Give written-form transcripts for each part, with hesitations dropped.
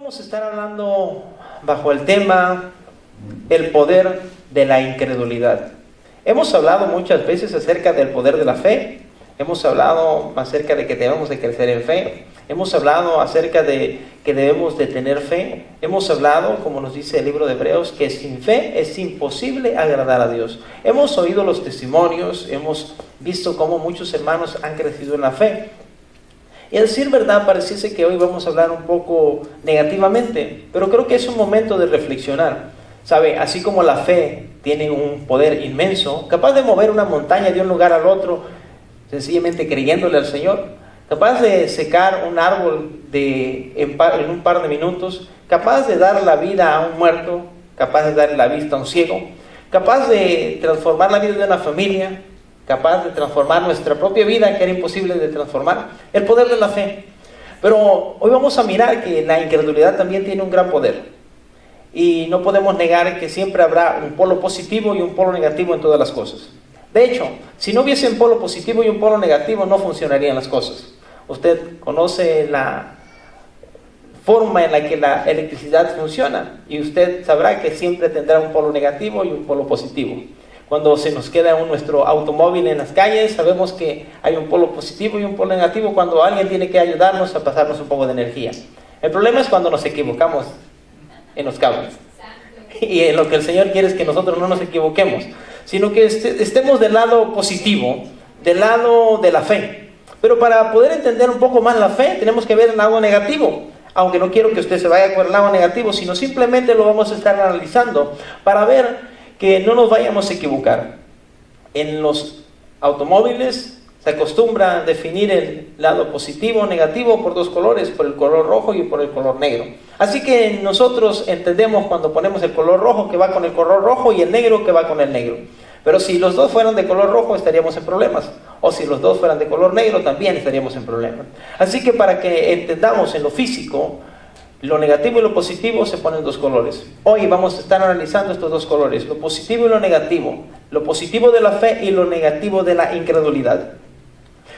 Vamos a estar hablando bajo el tema el poder de la incredulidad. Hemos hablado muchas veces acerca del poder de la fe. Hemos hablado acerca de que debemos de crecer en fe. Hemos hablado acerca de que debemos de tener fe. Hemos hablado, como nos dice el libro de Hebreos, que sin fe es imposible agradar a Dios. Hemos oído los testimonios, hemos visto cómo muchos hermanos han crecido en la fe. Y a decir verdad, pareciese que hoy vamos a hablar un poco negativamente, pero creo que es un momento de reflexionar. ¿Sabe? Así como la fe tiene un poder inmenso, capaz de mover una montaña de un lugar al otro, sencillamente creyéndole al Señor, capaz de secar un árbol en un par de minutos, capaz de dar la vida a un muerto, capaz de dar la vista a un ciego, capaz de transformar la vida de una familia, capaz de transformar nuestra propia vida, que era imposible de transformar, el poder de la fe. Pero hoy vamos a mirar que la incredulidad también tiene un gran poder. Y no podemos negar que siempre habrá un polo positivo y un polo negativo en todas las cosas. De hecho, si no hubiese un polo positivo y un polo negativo, no funcionarían las cosas. Usted conoce la forma en la que la electricidad funciona y usted sabrá que siempre tendrá un polo negativo y un polo positivo. Cuando se nos queda nuestro automóvil en las calles, sabemos que hay un polo positivo y un polo negativo cuando alguien tiene que ayudarnos a pasarnos un poco de energía. El problema es cuando nos equivocamos en los cables. Y en lo que el Señor quiere es que nosotros no nos equivoquemos, sino que estemos del lado positivo, del lado de la fe. Pero para poder entender un poco más la fe, tenemos que ver el lado negativo. Aunque no quiero que usted se vaya con el lado negativo, sino simplemente lo vamos a estar analizando para ver que no nos vayamos a equivocar. En los automóviles se acostumbra a definir el lado positivo o negativo por dos colores, por el color rojo y por el color negro. Así que nosotros entendemos cuando ponemos el color rojo que va con el color rojo y el negro que va con el negro. Pero si los dos fueran de color rojo estaríamos en problemas. O si los dos fueran de color negro también estaríamos en problemas. Así que para que entendamos en lo físico, lo negativo y lo positivo se ponen dos colores. Hoy vamos a estar analizando estos dos colores, lo positivo y lo negativo. Lo positivo de la fe y lo negativo de la incredulidad.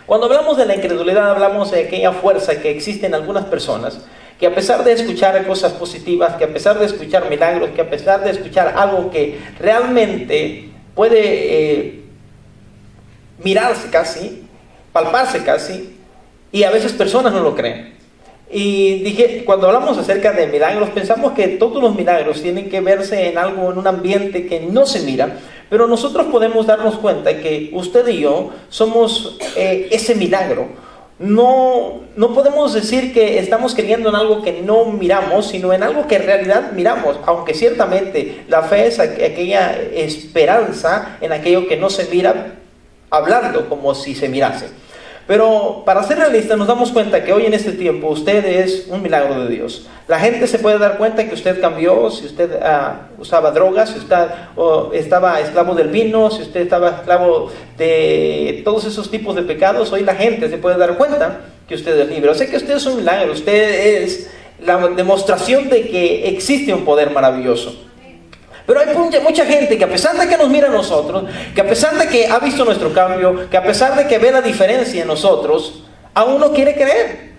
Cuando hablamos de la incredulidad, hablamos de aquella fuerza que existe en algunas personas, que a pesar de escuchar cosas positivas, que a pesar de escuchar milagros, que a pesar de escuchar algo que realmente puede mirarse casi, palparse casi, y a veces personas no lo creen. Y dije, cuando hablamos acerca de milagros, pensamos que todos los milagros tienen que verse en algo, en un ambiente que no se mira, pero nosotros podemos darnos cuenta que usted y yo somos ese milagro. No podemos decir que estamos creyendo en algo que no miramos, sino en algo que en realidad miramos, aunque ciertamente la fe es aquella esperanza en aquello que no se mira, hablando como si se mirase. Pero para ser realistas nos damos cuenta que hoy en este tiempo usted es un milagro de Dios. La gente se puede dar cuenta que usted cambió, si usted usaba drogas, si usted estaba esclavo del vino, si usted estaba esclavo de todos esos tipos de pecados. Hoy la gente se puede dar cuenta que usted es libre. O sea que usted es un milagro, usted es la demostración de que existe un poder maravilloso. Pero hay mucha gente que a pesar de que nos mira a nosotros, que a pesar de que ha visto nuestro cambio, que a pesar de que ve la diferencia en nosotros, aún no quiere creer.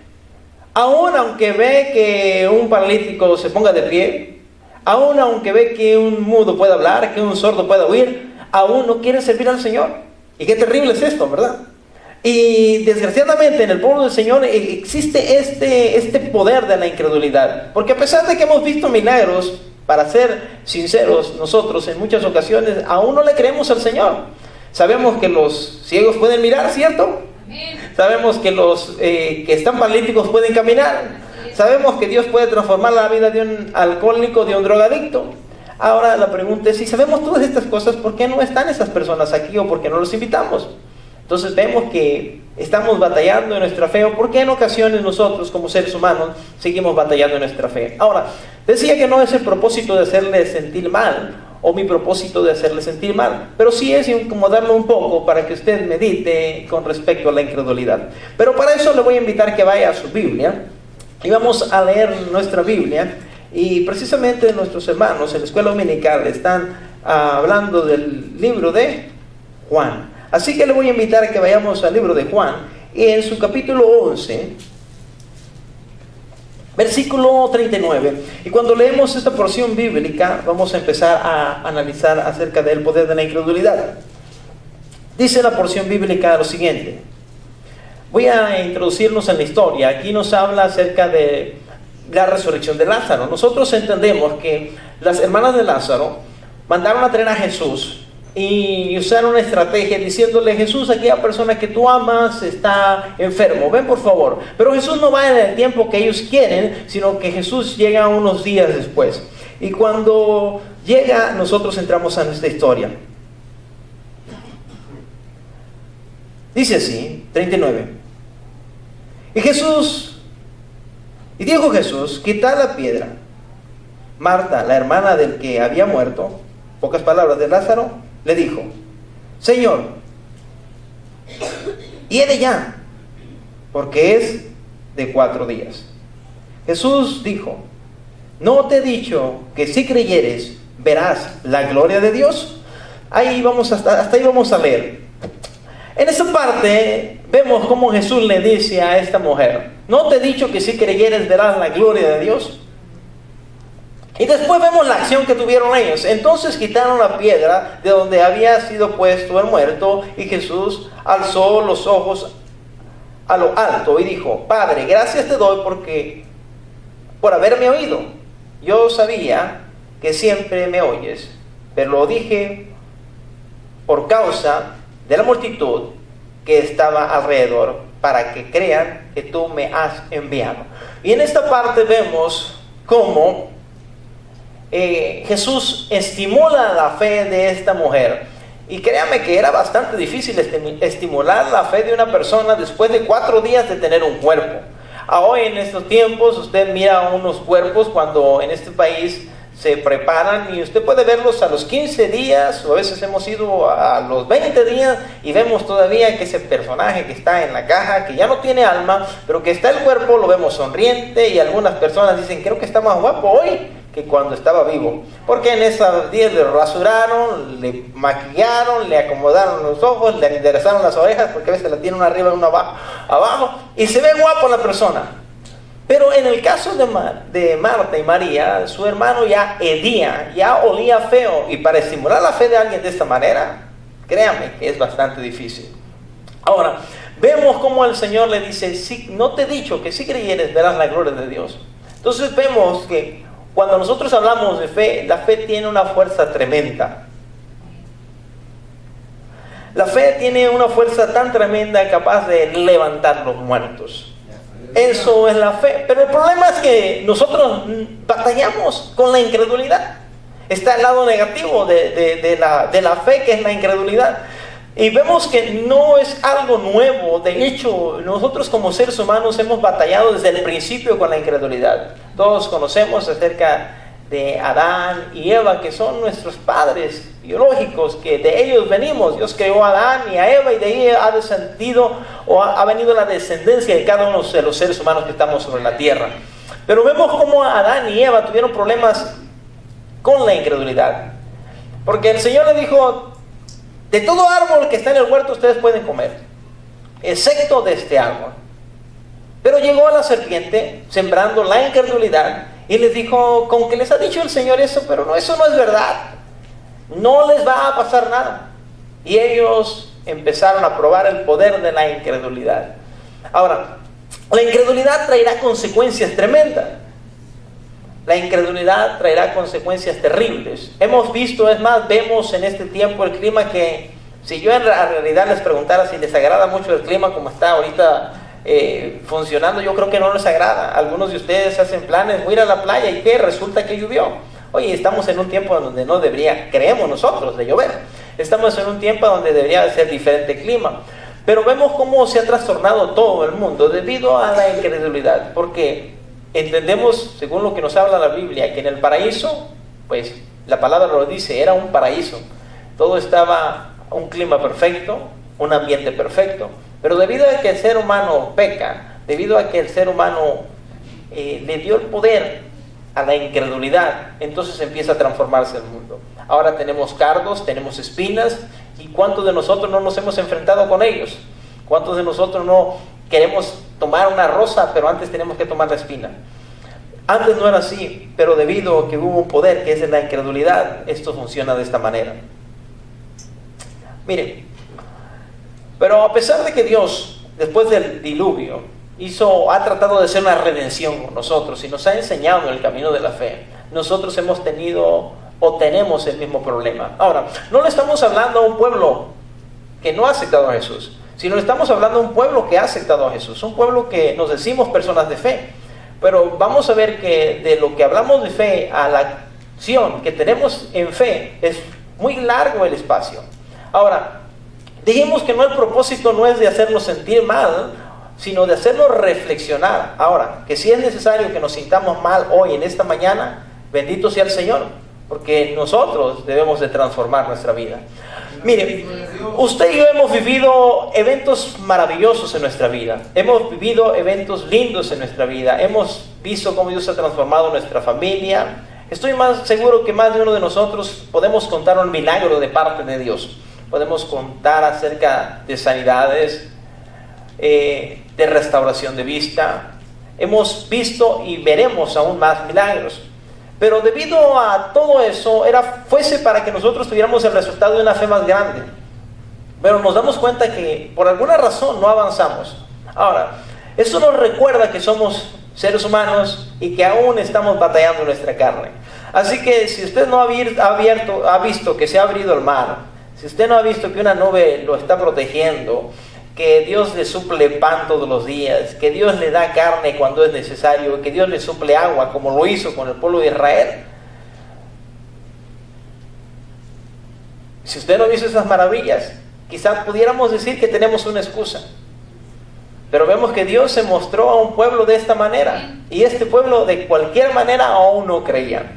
Aún aunque ve que un paralítico se ponga de pie, aún aunque ve que un mudo puede hablar, que un sordo puede oír, aún no quiere servir al Señor. Y qué terrible es esto, ¿verdad? Y desgraciadamente en el pueblo del Señor existe este poder de la incredulidad. Porque a pesar de que hemos visto milagros, para ser sinceros, nosotros en muchas ocasiones aún no le creemos al Señor. Sabemos que los ciegos pueden mirar, ¿cierto? Sabemos que los que están paralíticos pueden caminar. Sabemos que Dios puede transformar la vida de un alcohólico, de un drogadicto. Ahora la pregunta es, si sabemos todas estas cosas, ¿por qué no están esas personas aquí o por qué no los invitamos? Entonces vemos que estamos batallando en nuestra fe, o por qué en ocasiones nosotros como seres humanos seguimos batallando en nuestra fe. Ahora, decía que no es el propósito de hacerle sentir mal, o mi propósito de hacerle sentir mal, pero sí es incomodarlo un poco para que usted medite con respecto a la incredulidad. Pero para eso le voy a invitar que vaya a su Biblia, y vamos a leer nuestra Biblia, y precisamente nuestros hermanos en la escuela dominical están hablando del libro de Juan. Así que le voy a invitar a que vayamos al libro de Juan, y en su capítulo 11, Versículo 39. Y cuando leemos esta porción bíblica, vamos a empezar a analizar acerca del poder de la incredulidad. Dice la porción bíblica lo siguiente. Voy a introducirnos en la historia. Aquí nos habla acerca de la resurrección de Lázaro. Nosotros entendemos que las hermanas de Lázaro mandaron a traer a Jesús y usaron una estrategia diciéndole: Jesús, aquella persona que tú amas está enfermo, ven por favor. Pero Jesús no va en el tiempo que ellos quieren, sino que Jesús llega unos días después. Y cuando llega, nosotros entramos en esta historia. Dice así, 39. Y dijo Jesús: quitad la piedra. Marta, la hermana del que había muerto, pocas palabras, de Lázaro, le dijo: Señor, hiede ya, porque es de 4 días. Jesús dijo: ¿no te he dicho que si creyeres verás la gloria de Dios? Hasta ahí vamos a leer. En esta parte vemos cómo Jesús le dice a esta mujer: ¿no te he dicho que si creyeres verás la gloria de Dios? Y después vemos la acción que tuvieron ellos. Entonces quitaron la piedra de donde había sido puesto el muerto, y Jesús alzó los ojos a lo alto y dijo: Padre, gracias te doy por haberme oído. Yo sabía que siempre me oyes, pero lo dije por causa de la multitud que estaba alrededor, para que crean que tú me has enviado. Y en esta parte vemos cómo Jesús estimula la fe de esta mujer. Y créame que era bastante difícil estimular la fe de una persona después de 4 días de tener un cuerpo. Hoy en estos tiempos usted mira unos cuerpos cuando en este país se preparan, y usted puede verlos a los 15 días, o a veces hemos ido a los 20 días y vemos todavía que ese personaje que está en la caja, que ya no tiene alma, pero que está el cuerpo, lo vemos sonriente, y algunas personas dicen: creo que está más guapo hoy que cuando estaba vivo, porque en esos días le rasuraron, le maquillaron, le acomodaron los ojos, le enderezaron las orejas, porque a veces la tiene una arriba y una abajo, y se ve guapo la persona. Pero en el caso de Marta y María, su hermano ya hedía, ya olía feo, y para estimular la fe de alguien de esta manera, créame que es bastante difícil. Ahora, vemos cómo el Señor le dice: no te he dicho que si creyeres verás la gloria de Dios. Entonces vemos que cuando nosotros hablamos de fe, la fe tiene una fuerza tremenda. La fe tiene una fuerza tan tremenda, capaz de levantar los muertos. Eso es la fe. Pero el problema es que nosotros batallamos con la incredulidad. Está el lado negativo de la fe, que es la incredulidad. Y vemos que no es algo nuevo. De hecho, nosotros como seres humanos hemos batallado desde el principio con la incredulidad. Todos conocemos acerca de Adán y Eva, que son nuestros padres biológicos, que de ellos venimos. Dios creó a Adán y a Eva, y de ahí ha venido la descendencia de cada uno de los seres humanos que estamos sobre la tierra. Pero vemos cómo Adán y Eva tuvieron problemas con la incredulidad, porque el Señor le dijo: de todo árbol que está en el huerto ustedes pueden comer, excepto de este árbol. Pero llegó la serpiente, sembrando la incredulidad, y les dijo: con que les ha dicho el Señor eso, pero eso no es verdad, no les va a pasar nada. Y ellos empezaron a probar el poder de la incredulidad. Ahora, la incredulidad traerá consecuencias tremendas. La incredulidad traerá consecuencias terribles. Hemos visto, es más, vemos en este tiempo el clima, que si yo en realidad les preguntara si les agrada mucho el clima como está ahorita funcionando, yo creo que no les agrada. Algunos de ustedes hacen planes: voy a ir a la playa, y ¿qué? Resulta que llovió. Oye, estamos en un tiempo donde no debería, creemos nosotros, de llover. Estamos en un tiempo donde debería ser diferente clima. Pero vemos cómo se ha trastornado todo el mundo debido a la incredulidad, porque entendemos, según lo que nos habla la Biblia, que en el paraíso, pues la palabra lo dice, era un paraíso. Todo estaba un clima perfecto, un ambiente perfecto. Pero debido a que el ser humano peca, debido a que el ser humano le dio el poder a la incredulidad, entonces empieza a transformarse el mundo. Ahora tenemos cardos, tenemos espinas, y ¿cuántos de nosotros no nos hemos enfrentado con ellos? ¿Cuántos de nosotros no queremos tomar una rosa, pero antes tenemos que tomar la espina? Antes no era así, pero debido a que hubo un poder que es la incredulidad, esto funciona de esta manera. Miren, pero a pesar de que Dios, después del diluvio, ha tratado de hacer una redención con nosotros y nos ha enseñado en el camino de la fe, nosotros hemos tenido o tenemos el mismo problema. Ahora, no le estamos hablando a un pueblo que no ha aceptado a Jesús, sino le estamos hablando a un pueblo que ha aceptado a Jesús, un pueblo que nos decimos personas de fe. Pero vamos a ver que de lo que hablamos de fe a la acción que tenemos en fe es muy largo el espacio. Ahora, dijimos que el propósito no es de hacernos sentir mal, sino de hacernos reflexionar. Ahora, que si es necesario que nos sintamos mal hoy, en esta mañana, bendito sea el Señor, porque nosotros debemos de transformar nuestra vida. Mire, usted y yo hemos vivido eventos maravillosos en nuestra vida. Hemos vivido eventos lindos en nuestra vida. Hemos visto cómo Dios ha transformado nuestra familia. Estoy más seguro que más de uno de nosotros podemos contar un milagro de parte de Dios. Podemos contar acerca de sanidades, de restauración de vista. Hemos visto y veremos aún más milagros. Pero debido a todo eso, fuese para que nosotros tuviéramos el resultado de una fe más grande. Pero nos damos cuenta que por alguna razón no avanzamos. Ahora, eso nos recuerda que somos seres humanos y que aún estamos batallando en nuestra carne. Así que si usted no ha visto que se ha abrido el mar, si usted no ha visto que una nube lo está protegiendo, que Dios le suple pan todos los días, que Dios le da carne cuando es necesario, que Dios le suple agua como lo hizo con el pueblo de Israel. Si usted no hizo esas maravillas, quizás pudiéramos decir que tenemos una excusa. Pero vemos que Dios se mostró a un pueblo de esta manera, y este pueblo de cualquier manera aún no creía.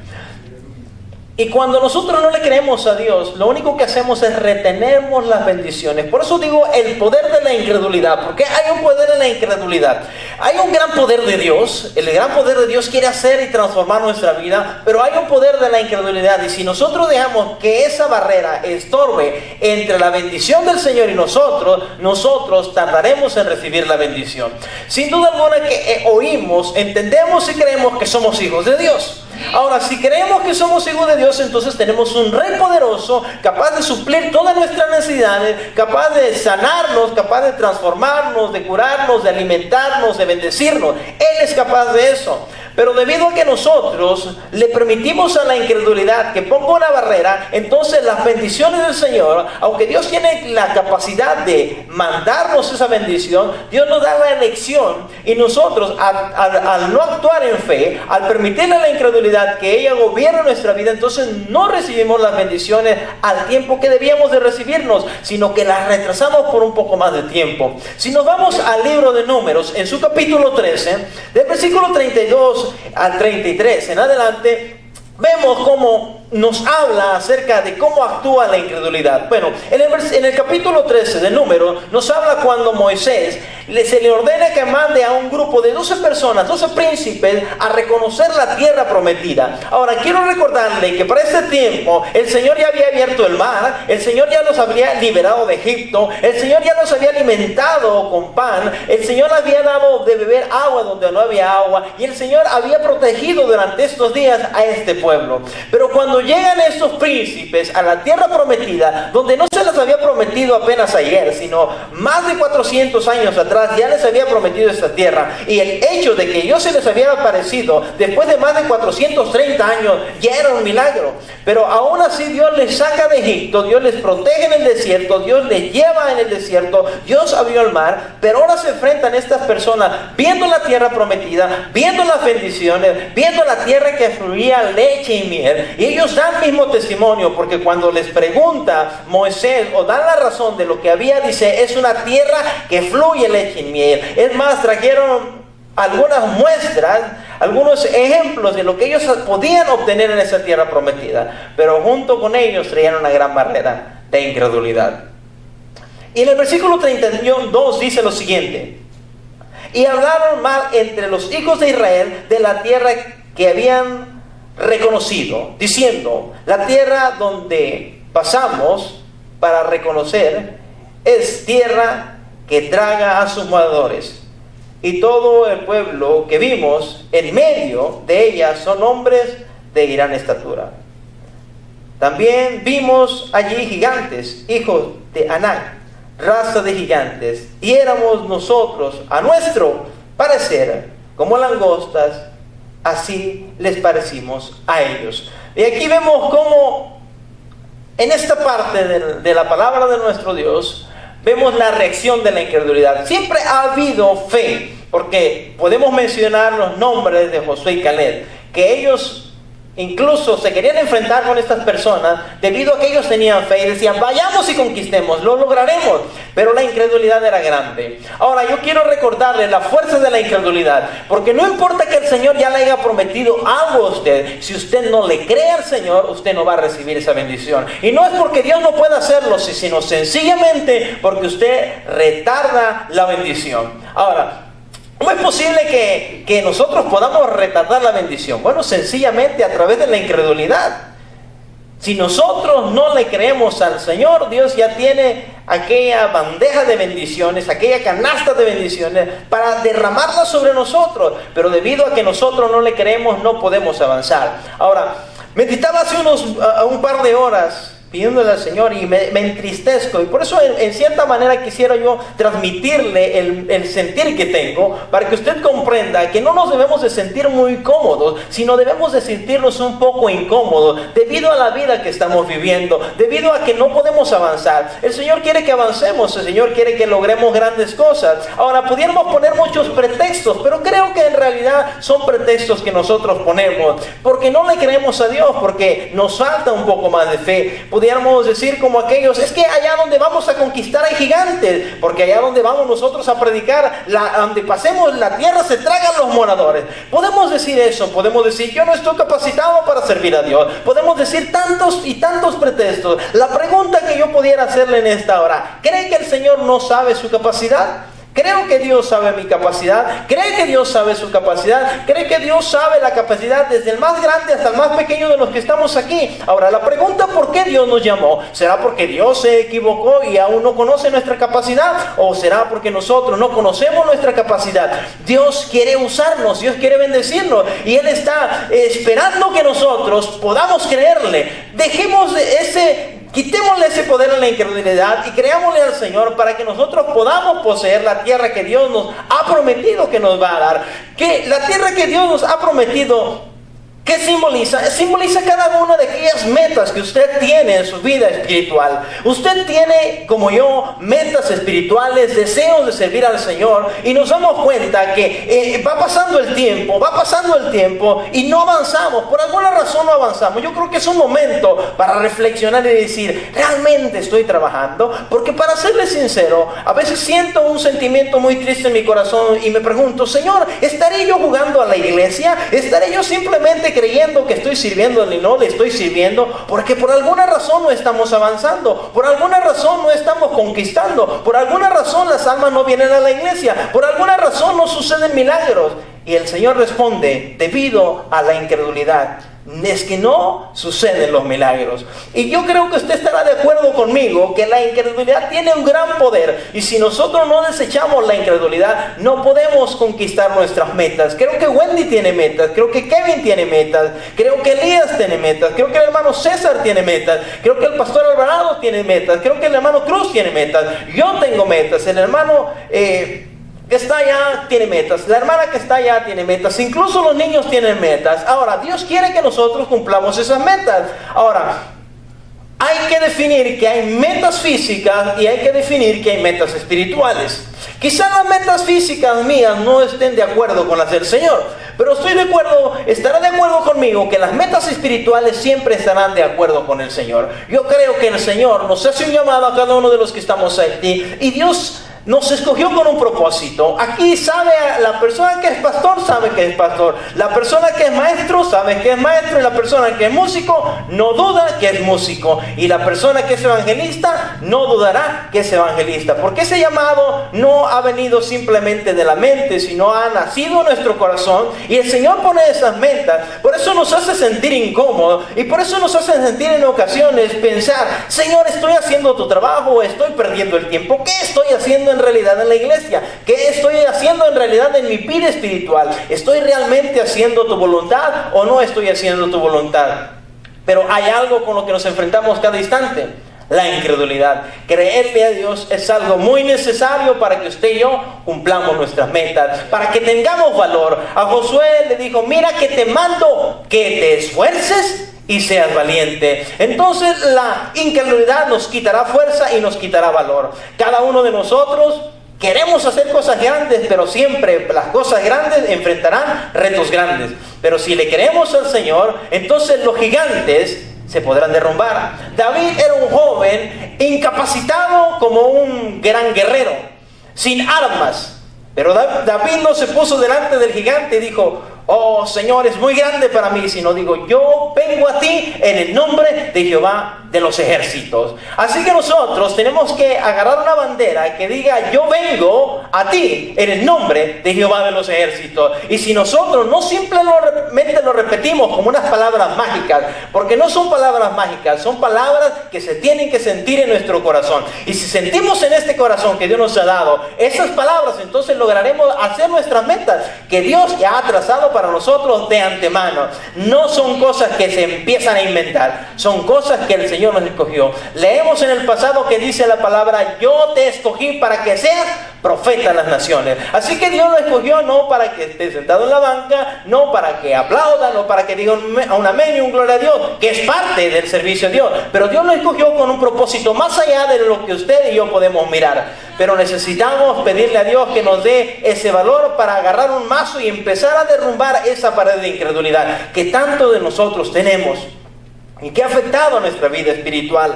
Y cuando nosotros no le creemos a Dios, lo único que hacemos es retenemos las bendiciones. Por eso digo el poder de la incredulidad, porque hay un poder en la incredulidad. Hay un gran poder de Dios, el gran poder de Dios quiere hacer y transformar nuestra vida, pero hay un poder de la incredulidad. Y si nosotros dejamos que esa barrera estorbe entre la bendición del Señor y nosotros tardaremos en recibir la bendición. Sin duda alguna que oímos, entendemos y creemos que somos hijos de Dios. Ahora, si creemos que somos hijos de Dios, entonces tenemos un Rey poderoso, capaz de suplir todas nuestras necesidades, capaz de sanarnos, capaz de transformarnos, de curarnos, de alimentarnos, de bendecirnos. Él es capaz de eso. Pero debido a que nosotros le permitimos a la incredulidad que ponga una barrera, entonces las bendiciones del Señor, aunque Dios tiene la capacidad de mandarnos esa bendición, Dios nos da la elección, y nosotros al no actuar en fe, al permitirle a la incredulidad que ella gobierne nuestra vida, entonces no recibimos las bendiciones al tiempo que debíamos de recibirnos, sino que las retrasamos por un poco más de tiempo. Si nos vamos al libro de Números, en su capítulo 13, del versículo 32 al 33 en adelante, vemos cómo nos habla acerca de cómo actúa la incredulidad. Bueno, en el capítulo 13 de Números nos habla cuando Moisés se le ordena que mande a un grupo de 12 personas, 12 príncipes, a reconocer la tierra prometida. Ahora, quiero recordarle que para este tiempo el Señor ya había abierto el mar, el Señor ya los había liberado de Egipto, el Señor ya los había alimentado con pan, el Señor había dado de beber agua donde no había agua, y el Señor había protegido durante estos días a este pueblo. Pero cuando llegan estos príncipes a la tierra prometida, donde no se les había prometido apenas ayer, sino más de 400 años atrás, ya les había prometido esta tierra, y el hecho de que Dios se les había aparecido después de más de 430 años ya era un milagro. Pero aún así Dios les saca de Egipto, Dios les protege en el desierto, Dios les lleva en el desierto, Dios abrió el mar, pero ahora se enfrentan estas personas viendo la tierra prometida, viendo las bendiciones, viendo la tierra que fluía leche y miel, y ellos dan mismo testimonio, porque cuando les pregunta Moisés o dan la razón de lo que había, dice, es una tierra que fluye leche y miel. Es más, trajeron algunas muestras, algunos ejemplos de lo que ellos podían obtener en esa tierra prometida, pero junto con ellos traían una gran barrera de incredulidad. Y en el versículo 32 dice lo siguiente: y hablaron mal entre los hijos de Israel de la tierra que habían reconocido, diciendo, la tierra donde pasamos para reconocer es tierra que traga a sus moradores. y todo el pueblo que vimos en medio de ella son hombres de gran estatura. También vimos allí gigantes, hijos de Anak, raza de gigantes, y éramos nosotros, a nuestro parecer, como langostas, así les parecimos a ellos. Y aquí vemos cómo en esta parte de la palabra de nuestro Dios, vemos la reacción de la incredulidad. Siempre ha habido fe, porque podemos mencionar los nombres de Josué y Caleb, que ellos incluso se querían enfrentar con estas personas debido a que ellos tenían fe y decían, vayamos y conquistemos, lo lograremos. Pero la incredulidad era grande. Ahora yo quiero recordarles la fuerza de la incredulidad, porque no importa que el Señor ya le haya prometido algo a usted, si usted no le cree al Señor, usted no va a recibir esa bendición. Y no es porque Dios no pueda hacerlo, sino sencillamente porque usted retarda la bendición. Ahora, ¿cómo es posible que nosotros podamos retardar la bendición? Bueno, sencillamente a través de la incredulidad. Si nosotros no le creemos al Señor, Dios ya tiene aquella bandeja de bendiciones, aquella canasta de bendiciones para derramarla sobre nosotros. Pero debido a que nosotros no le creemos, no podemos avanzar. Ahora, meditaba hace un par de horas pidiéndole al Señor y me entristezco, y por eso en cierta manera quisiera yo transmitirle el sentir que tengo, para que usted comprenda que no nos debemos de sentir muy cómodos, sino debemos de sentirnos un poco incómodos debido a la vida que estamos viviendo, debido a que no podemos avanzar. El Señor quiere que avancemos, el Señor quiere que logremos grandes cosas. Ahora, pudiéramos poner muchos pretextos, pero creo que en realidad son pretextos que nosotros ponemos porque no le creemos a Dios, porque nos falta un poco más de fe. Pudiéramos decir como aquellos, es que allá donde vamos a conquistar hay gigantes, porque allá donde vamos nosotros a predicar, donde pasemos la tierra se tragan los moradores. Podemos decir eso, podemos decir, yo no estoy capacitado para servir a Dios. Podemos decir tantos y tantos pretextos. La pregunta que yo pudiera hacerle en esta hora, ¿cree que el Señor no sabe su capacidad? Creo que Dios sabe mi capacidad. ¿Cree que Dios sabe su capacidad? ¿Cree que Dios sabe la capacidad desde el más grande hasta el más pequeño de los que estamos aquí? Ahora, la pregunta, ¿por qué Dios nos llamó? ¿Será porque Dios se equivocó y aún no conoce nuestra capacidad? ¿O será porque nosotros no conocemos nuestra capacidad? Dios quiere usarnos, Dios quiere bendecirnos, y Él está esperando que nosotros podamos creerle. Quitémosle ese poder a la incredulidad y creámosle al Señor para que nosotros podamos poseer la tierra que Dios nos ha prometido que nos va a dar. Que la tierra que Dios nos ha prometido, ¿qué simboliza? Simboliza cada una de aquellas metas que usted tiene en su vida espiritual. Usted tiene, como yo, metas espirituales, deseos de servir al Señor, y nos damos cuenta que va pasando el tiempo y no avanzamos. Por alguna razón no avanzamos. Yo creo que es un momento para reflexionar y decir, ¿realmente estoy trabajando? Porque para serle sincero, a veces siento un sentimiento muy triste en mi corazón y me pregunto, Señor, ¿estaré yo jugando a la iglesia? ¿Estaré yo simplemente creyendo que estoy sirviendo y no le estoy sirviendo? Porque por alguna razón no estamos avanzando, por alguna razón no estamos conquistando, por alguna razón las almas no vienen a la iglesia, por alguna razón no suceden milagros. Y el Señor responde, debido a la incredulidad, es que no suceden los milagros. Y yo creo que usted estará de acuerdo conmigo que la incredulidad tiene un gran poder, y si nosotros no desechamos la incredulidad, no podemos conquistar nuestras metas. Creo que Wendy tiene metas, creo que Kevin tiene metas, creo que Elías tiene metas, creo que el hermano César tiene metas, creo que el pastor Alvarado tiene metas, creo que el hermano Cruz tiene metas, yo tengo metas, el hermano que está allá tiene metas, la hermana que está allá tiene metas, incluso los niños tienen metas. Ahora, Dios quiere que nosotros cumplamos esas metas. Ahora, hay que definir que hay metas físicas y hay que definir que hay metas espirituales. Quizás las metas físicas mías no estén de acuerdo con las del Señor, pero estará de acuerdo conmigo que las metas espirituales siempre estarán de acuerdo con el Señor. Yo creo que el Señor nos hace un llamado a cada uno de los que estamos aquí, y Dios nos escogió con un propósito. Aquí la persona que es pastor sabe que es pastor, la persona que es maestro sabe que es maestro, y la persona que es músico no duda que es músico, y la persona que es evangelista no dudará que es evangelista, porque ese llamado no ha venido simplemente de la mente, sino ha nacido en nuestro corazón, y el Señor pone esas metas. Por eso nos hace sentir incómodos, y por eso nos hace sentir en ocasiones pensar, Señor, ¿estoy haciendo tu trabajo o estoy perdiendo el tiempo? ¿Qué estoy haciendo en realidad en la iglesia? ¿Qué estoy haciendo en realidad en mi vida espiritual? ¿Estoy realmente haciendo tu voluntad o no estoy haciendo tu voluntad? Pero hay algo con lo que nos enfrentamos cada instante: la incredulidad. Creerle a Dios es algo muy necesario para que usted y yo cumplamos nuestras metas, para que tengamos valor. A Josué le dijo: mira que te mando que te esfuerces y seas valiente. Entonces la incredulidad nos quitará fuerza y nos quitará valor. Cada uno de nosotros queremos hacer cosas grandes, pero siempre las cosas grandes enfrentarán retos grandes. Pero si le creemos al Señor, entonces los gigantes se podrán derrumbar. David era un joven incapacitado como un gran guerrero, sin armas. Pero David no se puso delante del gigante y dijo: oh Señor, es muy grande para mí, sino digo: yo vengo a ti en el nombre de Jehová de los ejércitos. Así que nosotros tenemos que agarrar una bandera que diga: yo vengo a ti en el nombre de Jehová de los ejércitos. Y si nosotros no simplemente lo repetimos como unas palabras mágicas, porque no son palabras mágicas, son palabras que se tienen que sentir en nuestro corazón. Y si sentimos en este corazón que Dios nos ha dado esas palabras, entonces lograremos hacer nuestras metas que Dios ya ha trazado para nosotros de antemano. No son cosas que se empiezan a inventar, son cosas que el Señor nos escogió. Leemos en el pasado que dice la palabra: yo te escogí para que seas profeta en las naciones. Así que Dios lo escogió no para que esté sentado en la banca, no para que aplaudan, no para que digan un amén y un gloria a Dios, que es parte del servicio a Dios. Pero Dios lo escogió con un propósito más allá de lo que usted y yo podemos mirar. Pero necesitamos pedirle a Dios que nos dé ese valor para agarrar un mazo y empezar a derrumbar esa pared de incredulidad que tanto de nosotros tenemos y que ha afectado a nuestra vida espiritual.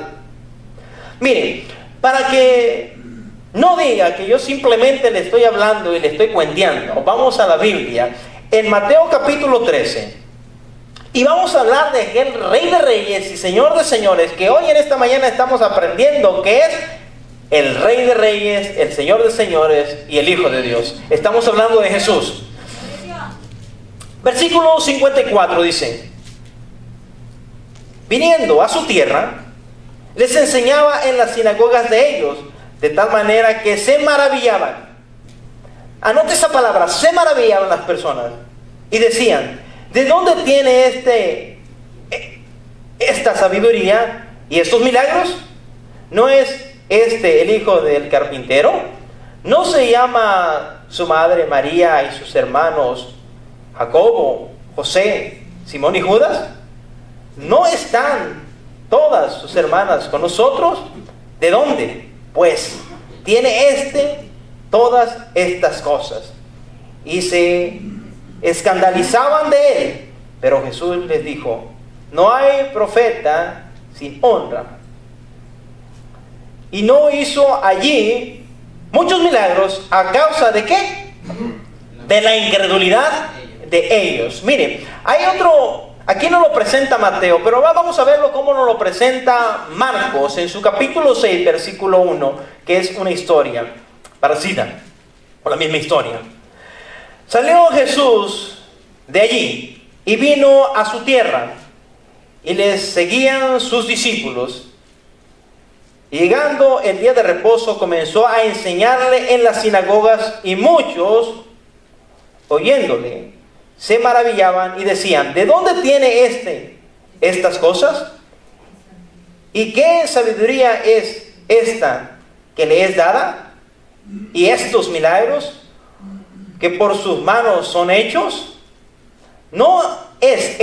Miren, para que no diga que yo simplemente le estoy hablando y le estoy cuenteando, vamos a la Biblia, en Mateo capítulo 13, y vamos a hablar de aquel Rey de Reyes y Señor de Señores, que hoy en esta mañana estamos aprendiendo que es el Rey de Reyes, el Señor de Señores y el Hijo de Dios. Estamos hablando de Jesús. Versículo 54 dice: viniendo a su tierra, les enseñaba en las sinagogas de ellos, de tal manera que se maravillaban. Anote esa palabra: se maravillaban las personas. Y decían: ¿de dónde tiene esta sabiduría y estos milagros? ¿No es el hijo del carpintero? ¿No se llama su madre María y sus hermanos Jacobo, José, Simón y Judas? ¿No están todas sus hermanas con nosotros? ¿De dónde, pues, tiene todas estas cosas? Y se escandalizaban de él. Pero Jesús les dijo: no hay profeta sin honra. Y no hizo allí muchos milagros a causa de ¿qué? De la incredulidad de ellos. Miren, hay otro, aquí no lo presenta Mateo, pero vamos a verlo cómo nos lo presenta Marcos en su capítulo 6, versículo 1, que es una historia parecida, o la misma historia. Salió Jesús de allí y vino a su tierra, y les seguían sus discípulos. Y llegando el día de reposo, comenzó a enseñarle en las sinagogas, y muchos, oyéndole, se maravillaban y decían: ¿de dónde tiene estas cosas? ¿Y qué sabiduría es esta que le es dada? ¿Y estos milagros que por sus manos son hechos? ¿No es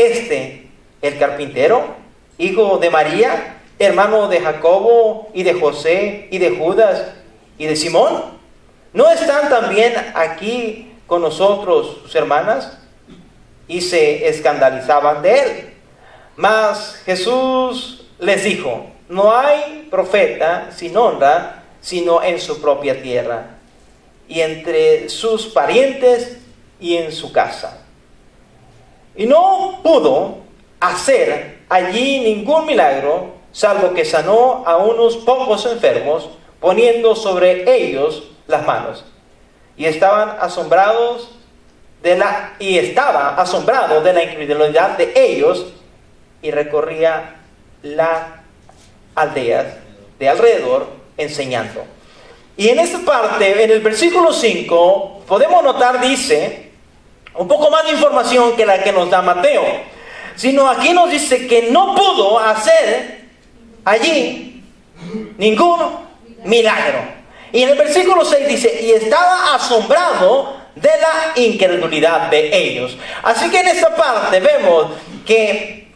el carpintero, hijo de María, hermano de Jacobo y de José y de Judas y de Simón? ¿No están también aquí con nosotros sus hermanas? Y se escandalizaban de él. Mas Jesús les dijo: no hay profeta sin honra, sino en su propia tierra, y entre sus parientes y en su casa. Y no pudo hacer allí ningún milagro, salvo que sanó a unos pocos enfermos, poniendo sobre ellos las manos. Y estaba asombrado de la incredulidad de ellos, y recorría las aldeas de alrededor enseñando. Y en esta parte, en el versículo 5, podemos notar, dice, un poco más de información que la que nos da Mateo. Sino aquí nos dice que no pudo hacer allí ningún milagro. Y en el versículo 6 dice, y estaba asombrado de la incredulidad de ellos. Así que en esta parte vemos que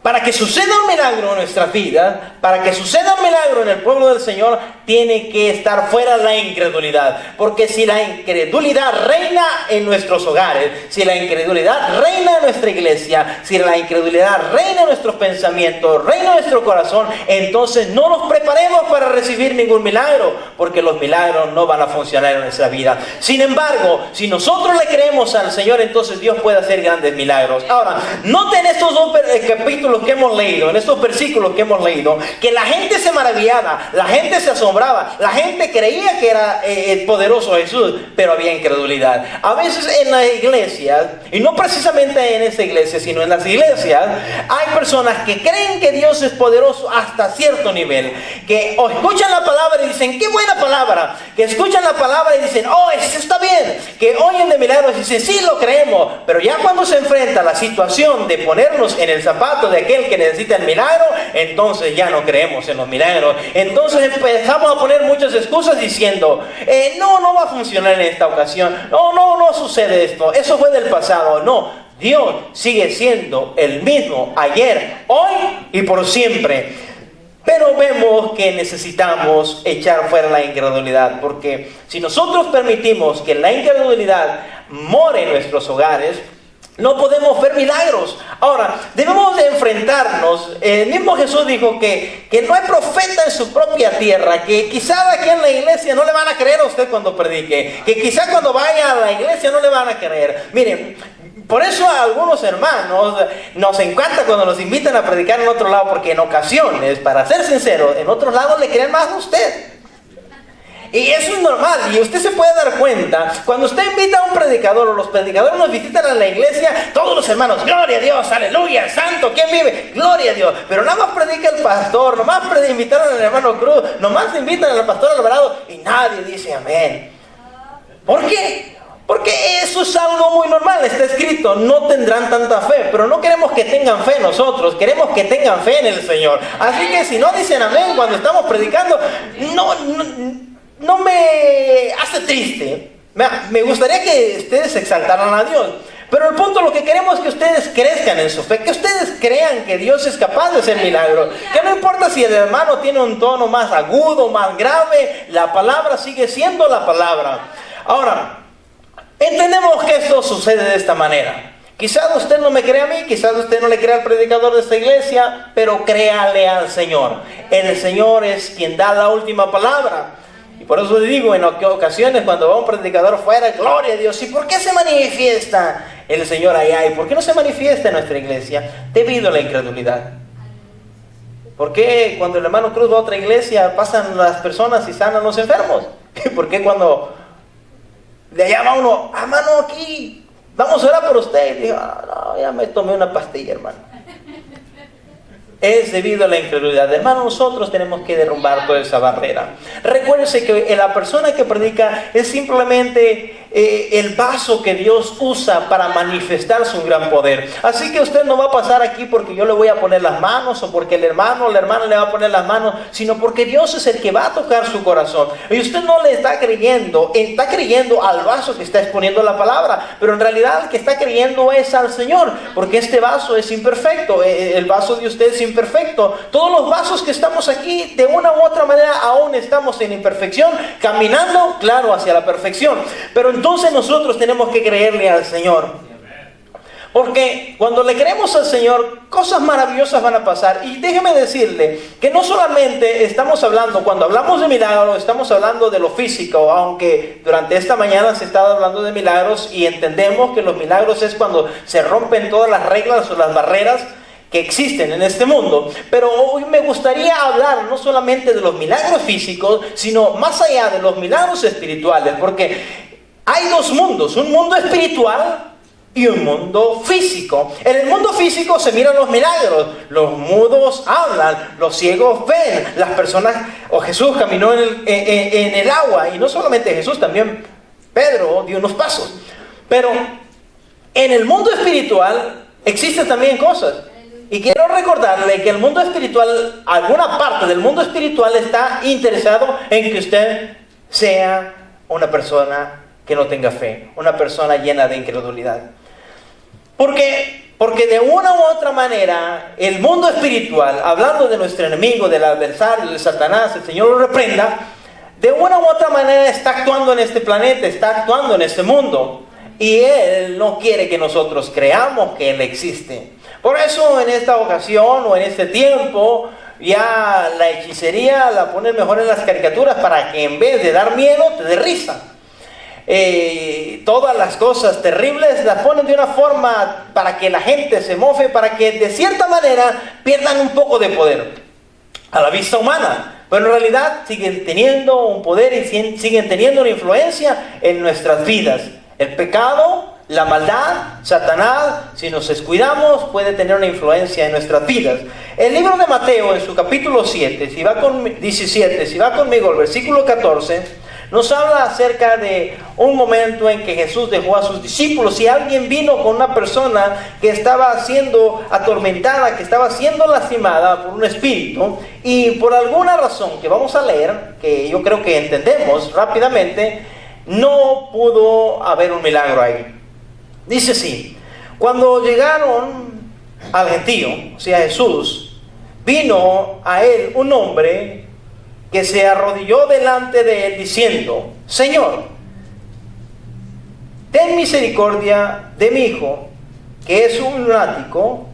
para que suceda un milagro en nuestra vida, para que suceda un milagro en el pueblo del Señor, tiene que estar fuera la incredulidad. Porque si la incredulidad reina en nuestros hogares, si la incredulidad reina en nuestra iglesia, si la incredulidad reina en nuestros pensamientos, reina en nuestro corazón, entonces no nos preparemos para recibir ningún milagro, porque los milagros no van a funcionar en nuestra vida. Sin embargo, si nosotros le creemos al Señor, entonces Dios puede hacer grandes milagros. Ahora, noten estos dos capítulos que hemos leído, en estos versículos que hemos leído, que la gente se maravillaba, la gente se asombraba, la gente creía que era el poderoso Jesús, pero había incredulidad. A veces en las iglesias, y no precisamente en esta iglesia, sino en las iglesias, hay personas que creen que Dios es poderoso hasta cierto nivel, que o escuchan la palabra y dicen, qué buena palabra, que escuchan la palabra y dicen, oh, eso está bien, que oyen de milagros y dicen, sí, lo creemos, pero ya cuando se enfrenta a la situación de ponernos en el zapato de aquel que necesita el milagro, entonces ya no creemos en los milagros. Entonces empezamos a poner muchas excusas diciendo, no va a funcionar en esta ocasión, no sucede esto, eso fue del pasado. No, Dios sigue siendo el mismo ayer, hoy y por siempre. Pero vemos que necesitamos echar fuera la incredulidad, porque si nosotros permitimos que la incredulidad more en nuestros hogares, no podemos ver milagros. Ahora, debemos de enfrentarnos. El mismo Jesús dijo que no hay profeta en su propia tierra, que quizá aquí en la iglesia no le van a creer a usted cuando predique, que quizá cuando vaya a la iglesia no le van a creer. Miren, por eso a algunos hermanos nos encanta cuando nos invitan a predicar en otro lado, porque en ocasiones, para ser sincero, en otros lados le creen más a usted. Y eso es normal, y usted se puede dar cuenta, cuando usted invita a un predicador o los predicadores nos visitan a la iglesia, todos los hermanos, gloria a Dios, aleluya, santo, ¿quién vive? Gloria a Dios. Pero nada más predica el pastor, nomás invitaron al hermano Cruz, nomás invitan al pastor Alvarado y nadie dice amén. ¿Por qué? Porque eso es algo muy normal, está escrito, no tendrán tanta fe, pero no queremos que tengan fe nosotros, queremos que tengan fe en el Señor. Así que si no dicen amén cuando estamos predicando, no me hace triste. Me gustaría que ustedes exaltaran a Dios. Pero el punto, lo que queremos es que ustedes crezcan en su fe, que ustedes crean que Dios es capaz de hacer milagros. Que no importa si el hermano tiene un tono más agudo, más grave, la palabra sigue siendo la palabra. Ahora, entendemos que esto sucede de esta manera. Quizás usted no me cree a mí, quizás usted no le crea al predicador de esta iglesia, pero créale al Señor. El Señor es quien da la última palabra. Y por eso le digo, en ocasiones cuando va un predicador fuera, gloria a Dios, ¿y por qué se manifiesta el Señor allá? ¿Y por qué no se manifiesta en nuestra iglesia? Debido a la incredulidad. ¿Por qué cuando el hermano Cruz va a otra iglesia pasan las personas y sanan los enfermos? ¿Por qué cuando de allá va uno, hermano, aquí, vamos a orar por usted? Y digo, no, ya me tomé una pastilla, hermano. Es debido a la incredulidad. Hermano, nosotros tenemos que derrumbar toda esa barrera. Recuérdense que la persona que predica es simplemente el vaso que Dios usa para manifestar su gran poder. Así que usted no va a pasar aquí porque yo le voy a poner las manos, o porque el hermano o la hermana le va a poner las manos, sino porque Dios es el que va a tocar su corazón. Y usted no le está creyendo al vaso que está exponiendo la palabra, pero en realidad el que está creyendo es al Señor, porque este vaso es imperfecto, el vaso de usted es imperfecto. Todos los vasos que estamos aquí, de una u otra manera, aún estamos en imperfección, caminando, claro, hacia la perfección. Pero entonces nosotros tenemos que creerle al Señor. Porque cuando le creemos al Señor, cosas maravillosas van a pasar. Y déjeme decirle que no solamente estamos hablando, cuando hablamos de milagros, estamos hablando de lo físico, aunque durante esta mañana se está hablando de milagros y entendemos que los milagros es cuando se rompen todas las reglas o las barreras que existen en este mundo. Pero hoy me gustaría hablar no solamente de los milagros físicos, sino más allá de los milagros espirituales, porque hay dos mundos, un mundo espiritual y un mundo físico. En el mundo físico se miran los milagros, los mudos hablan, los ciegos ven, las personas, Jesús caminó en el agua, y no solamente Jesús, también Pedro dio unos pasos. Pero en el mundo espiritual existen también cosas. Y quiero recordarle que el mundo espiritual, alguna parte del mundo espiritual está interesado en que usted sea una persona que no tenga fe, una persona llena de incredulidad. Porque de una u otra manera, el mundo espiritual, hablando de nuestro enemigo, del adversario, de Satanás, el Señor lo reprenda, de una u otra manera está actuando en este planeta, está actuando en este mundo. Y Él no quiere que nosotros creamos que Él existe. Por eso en esta ocasión o en este tiempo, ya la hechicería la ponen mejor en las caricaturas para que en vez de dar miedo, te dé risa. Todas las cosas terribles las ponen de una forma para que la gente se mofe, para que de cierta manera pierdan un poco de poder a la vista humana. Pero en realidad siguen teniendo un poder y siguen teniendo una influencia en nuestras vidas. El pecado, la maldad, Satanás, si nos descuidamos, puede tener una influencia en nuestras vidas. El libro de Mateo, en su capítulo 17, si va conmigo al versículo 14, nos habla acerca de un momento en que Jesús dejó a sus discípulos y alguien vino con una persona que estaba siendo atormentada, que estaba siendo lastimada por un espíritu, y por alguna razón que vamos a leer, que yo creo que entendemos rápidamente, no pudo haber un milagro ahí. Dice así: cuando llegaron al gentío, o sea Jesús, vino a él un hombre que se arrodilló delante de él diciendo: Señor, ten misericordia de mi hijo, que es un lunático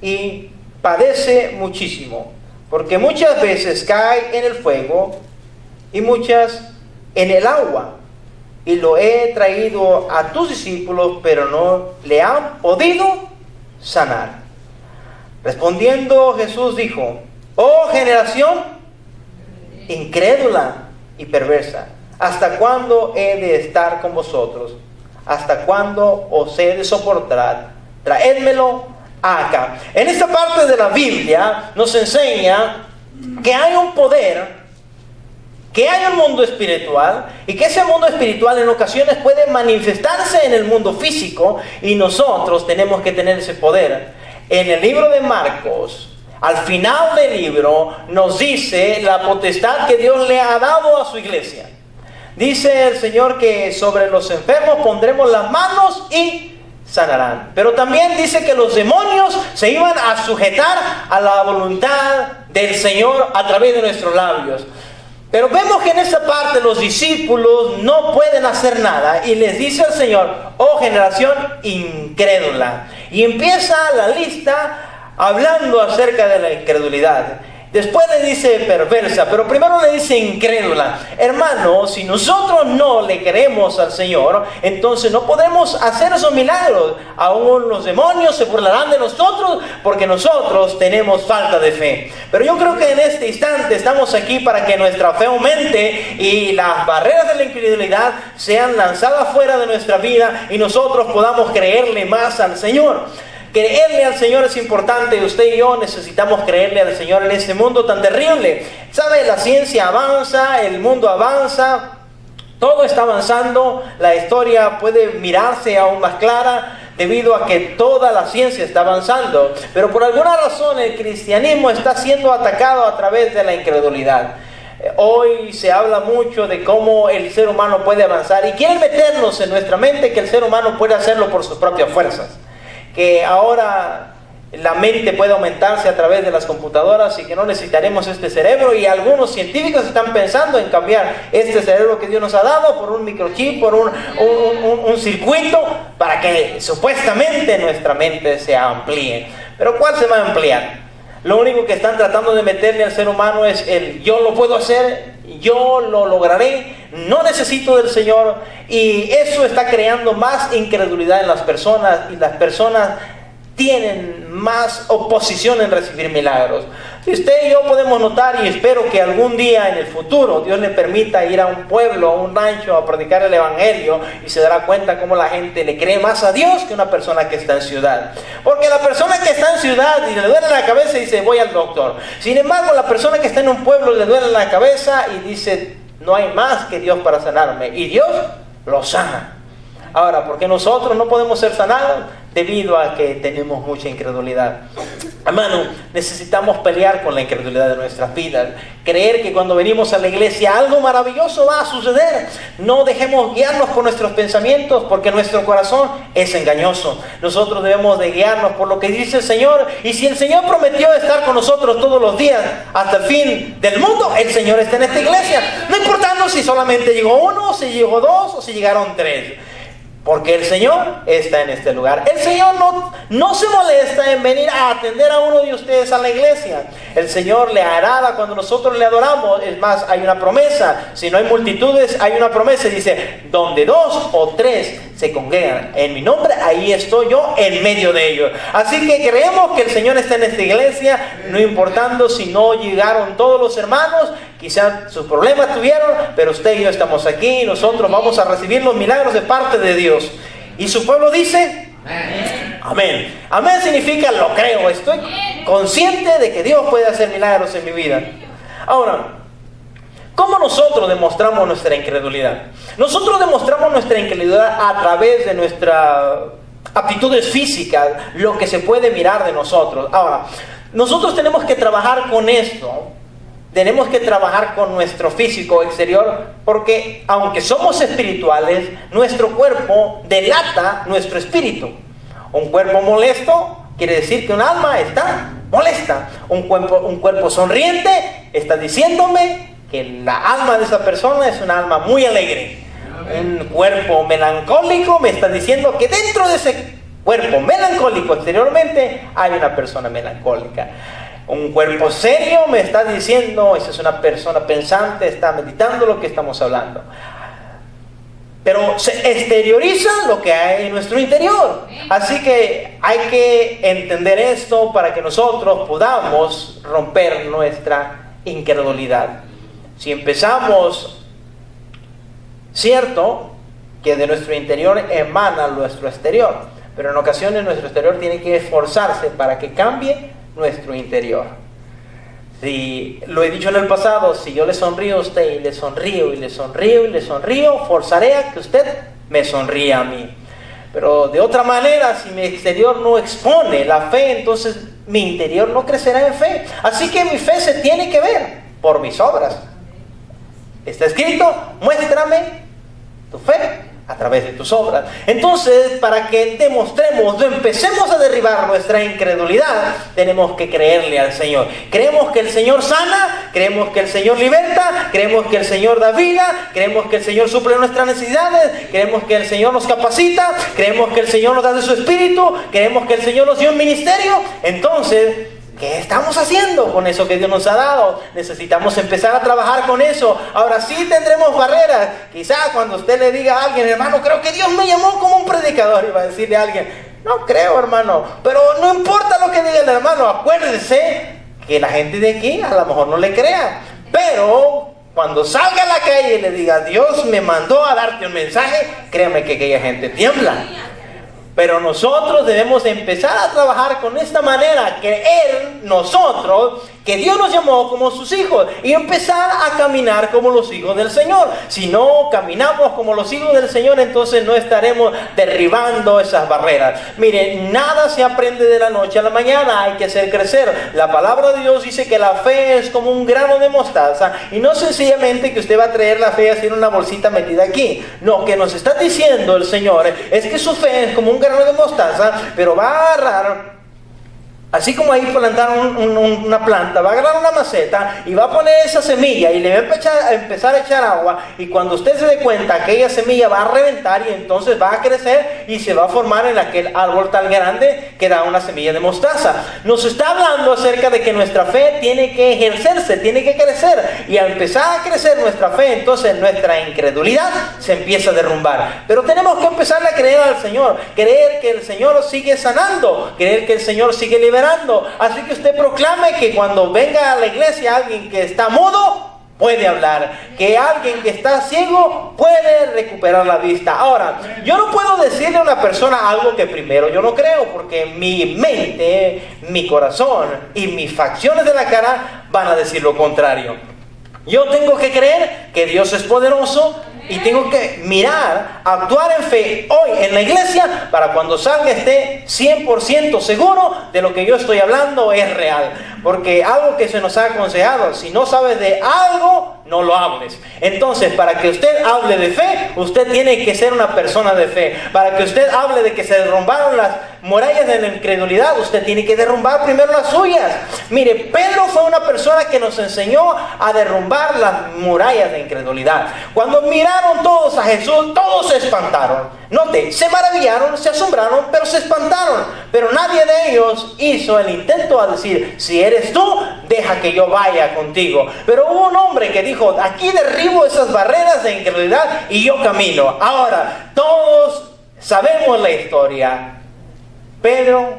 y padece muchísimo, porque muchas veces cae en el fuego y muchas en el agua. Y lo he traído a tus discípulos, pero no le han podido sanar. Respondiendo Jesús dijo: oh generación incrédula y perversa, ¿hasta cuándo he de estar con vosotros? ¿Hasta cuándo os he de soportar? Traédmelo acá. En esta parte de la Biblia nos enseña que hay un poder, que hay un mundo espiritual, y que ese mundo espiritual en ocasiones puede manifestarse en el mundo físico, y nosotros tenemos que tener ese poder. En el libro de Marcos, al final del libro, nos dice la potestad que Dios le ha dado a su iglesia. Dice el Señor que sobre los enfermos pondremos las manos y sanarán. Pero también dice que los demonios se iban a sujetar a la voluntad del Señor a través de nuestros labios. Pero vemos que en esta parte los discípulos no pueden hacer nada, y les dice el Señor: oh generación incrédula. Y empieza la lista hablando acerca de la incredulidad. Después le dice perversa, pero primero le dice incrédula. Hermano, si nosotros no le creemos al Señor, entonces no podemos hacer esos milagros. Aún los demonios se burlarán de nosotros porque nosotros tenemos falta de fe. Pero yo creo que en este instante estamos aquí para que nuestra fe aumente y las barreras de la incredulidad sean lanzadas fuera de nuestra vida y nosotros podamos creerle más al Señor. Creerle al Señor es importante. Usted y yo necesitamos creerle al Señor en este mundo tan terrible. ¿Sabe? La ciencia avanza, el mundo avanza, todo está avanzando. La historia puede mirarse aún más clara debido a que toda la ciencia está avanzando. Pero por alguna razón el cristianismo está siendo atacado a través de la incredulidad. Hoy se habla mucho de cómo el ser humano puede avanzar y quieren meternos en nuestra mente que el ser humano puede hacerlo por sus propias fuerzas. Que ahora la mente puede aumentarse a través de las computadoras y que no necesitaremos este cerebro, y algunos científicos están pensando en cambiar este cerebro que Dios nos ha dado por un microchip, por un circuito, para que supuestamente nuestra mente se amplíe. Pero ¿cuál se va a ampliar? Lo único que están tratando de meterle al ser humano es el yo lo puedo hacer, yo lo lograré, no necesito del Señor, y eso está creando más incredulidad en las personas, y las personas tienen más oposición en recibir milagros. Si usted y yo podemos notar, y espero que algún día en el futuro Dios le permita ir a un pueblo, a un rancho, a predicar el evangelio, y se dará cuenta cómo la gente le cree más a Dios que una persona que está en ciudad. Porque la persona que está en ciudad y le duele la cabeza dice, voy al doctor. Sin embargo, la persona que está en un pueblo le duele la cabeza y dice, no hay más que Dios para sanarme. Y Dios lo sana. Ahora, ¿por qué nosotros no podemos ser sanados? Debido a que tenemos mucha incredulidad. Hermano, necesitamos pelear con la incredulidad de nuestras vidas. Creer que cuando venimos a la iglesia algo maravilloso va a suceder. No dejemos guiarnos por nuestros pensamientos, porque nuestro corazón es engañoso. Nosotros debemos de guiarnos por lo que dice el Señor. Y si el Señor prometió estar con nosotros todos los días hasta el fin del mundo, el Señor está en esta iglesia. No importando si solamente llegó uno, si llegó dos o si llegaron tres. Porque el Señor está en este lugar. El Señor no se molesta en venir a atender a uno de ustedes a la iglesia. El Señor le agrada cuando nosotros le adoramos. Es más, hay una promesa. Si no hay multitudes, hay una promesa. Dice, donde 2 o 3 se congregan en mi nombre, ahí estoy yo en medio de ellos. Así que creemos que el Señor está en esta iglesia, no importando si no llegaron todos los hermanos. Quizás sus problemas tuvieron, pero usted y yo estamos aquí y nosotros vamos a recibir los milagros de parte de Dios. Y su pueblo dice, amén. Amén. Amén significa lo creo, estoy consciente de que Dios puede hacer milagros en mi vida. Ahora, ¿cómo nosotros demostramos nuestra incredulidad? Nosotros demostramos nuestra incredulidad a través de nuestras aptitudes físicas, lo que se puede mirar de nosotros. Ahora, nosotros tenemos que trabajar con esto. Tenemos que trabajar con nuestro físico exterior, porque aunque somos espirituales, nuestro cuerpo delata nuestro espíritu. Un cuerpo molesto quiere decir que un alma está molesta. Un cuerpo sonriente está diciéndome que la alma de esa persona es un alma muy alegre. Un cuerpo melancólico me está diciendo que dentro de ese cuerpo melancólico exteriormente hay una persona melancólica. Un cuerpo serio me está diciendo, esa es una persona pensante, está meditando lo que estamos hablando. Pero se exterioriza lo que hay en nuestro interior. Así que hay que entender esto para que nosotros podamos romper nuestra incredulidad. Si empezamos, cierto, que de nuestro interior emana nuestro exterior, pero en ocasiones nuestro exterior tiene que esforzarse para que cambie nuestro interior. Si lo he dicho en el pasado, si yo le sonrío a usted y le sonrío y le sonrío y le sonrío, forzaré a que usted me sonría a mí. Pero de otra manera, si mi exterior no expone la fe, entonces mi interior no crecerá en fe. Así que mi fe se tiene que ver por mis obras. Está escrito, muéstrame tu fe a través de tus obras. Entonces, para que demostremos, empecemos a derribar nuestra incredulidad, tenemos que creerle al Señor. Creemos que el Señor sana, creemos que el Señor liberta, creemos que el Señor da vida, creemos que el Señor suple nuestras necesidades, creemos que el Señor nos capacita, creemos que el Señor nos da de su Espíritu, creemos que el Señor nos dio un ministerio. Entonces, ¿qué estamos haciendo con eso que Dios nos ha dado? Necesitamos empezar a trabajar con eso. Ahora sí tendremos barreras. Quizás cuando usted le diga a alguien, hermano, creo que Dios me llamó como un predicador, y va a decirle a alguien, no creo, hermano. Pero no importa lo que diga el hermano, acuérdese que la gente de aquí a lo mejor no le crea. Pero cuando salga a la calle y le diga, Dios me mandó a darte un mensaje, créame que aquella gente tiembla. Pero nosotros debemos empezar a trabajar con esta manera, creer nosotros que Dios nos llamó como sus hijos y empezar a caminar como los hijos del Señor. Si no caminamos como los hijos del Señor, entonces no estaremos derribando esas barreras. Miren, nada se aprende de la noche a la mañana, hay que hacer crecer. La palabra de Dios dice que la fe es como un grano de mostaza, y no sencillamente que usted va a traer la fe así en una bolsita metida aquí. No, que nos está diciendo el Señor es que su fe es como un grano de mostaza, pero va a agarrar, así como ahí plantaron una planta, va a agarrar una maceta y va a poner esa semilla y le va a empezar a echar agua, y cuando usted se dé cuenta, aquella semilla va a reventar y entonces va a crecer y se va a formar en aquel árbol tan grande que da una semilla de mostaza. Nos está hablando acerca de que nuestra fe tiene que ejercerse, tiene que crecer, y al empezar a crecer nuestra fe, entonces nuestra incredulidad se empieza a derrumbar. Pero tenemos que empezar a creer al Señor, creer que el Señor sigue sanando, creer que el Señor sigue liberando, recuperando. Así que usted proclame que cuando venga a la iglesia alguien que está mudo, puede hablar, que alguien que está ciego puede recuperar la vista. Ahora, yo no puedo decirle a una persona algo que primero yo no creo, porque mi mente, mi corazón y mis facciones de la cara van a decir lo contrario. Yo tengo que creer que Dios es poderoso y tengo que mirar, actuar en fe hoy en la iglesia para cuando salga esté 100% seguro de lo que yo estoy hablando es real. Porque algo que se nos ha aconsejado, si no sabes de algo, no lo hables. Entonces, para que usted hable de fe, usted tiene que ser una persona de fe. Para que usted hable de que se derrumbaron las murallas de la incredulidad, usted tiene que derrumbar primero las suyas. Mire, Pedro fue una persona que nos enseñó a derrumbar las murallas de incredulidad. Cuando miraron todos a Jesús, todos se espantaron. Note, se maravillaron, se asombraron, pero se espantaron. Pero nadie de ellos hizo el intento a decir, si eres tú, deja que yo vaya contigo. Pero hubo un hombre que dijo, aquí derribo esas barreras de incredulidad y yo camino. Ahora, todos sabemos la historia. Pedro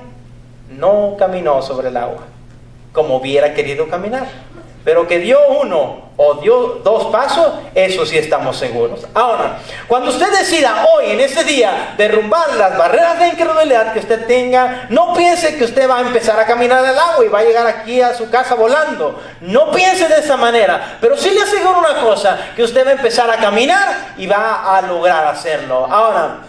no caminó sobre el agua como hubiera querido caminar, pero que dio uno o dio dos pasos, eso sí estamos seguros. Ahora, cuando usted decida hoy, en este día, derrumbar las barreras de incredulidad que usted tenga, no piense que usted va a empezar a caminar al agua y va a llegar aquí a su casa volando. No piense de esa manera, pero sí le aseguro una cosa, que usted va a empezar a caminar y va a lograr hacerlo. Ahora,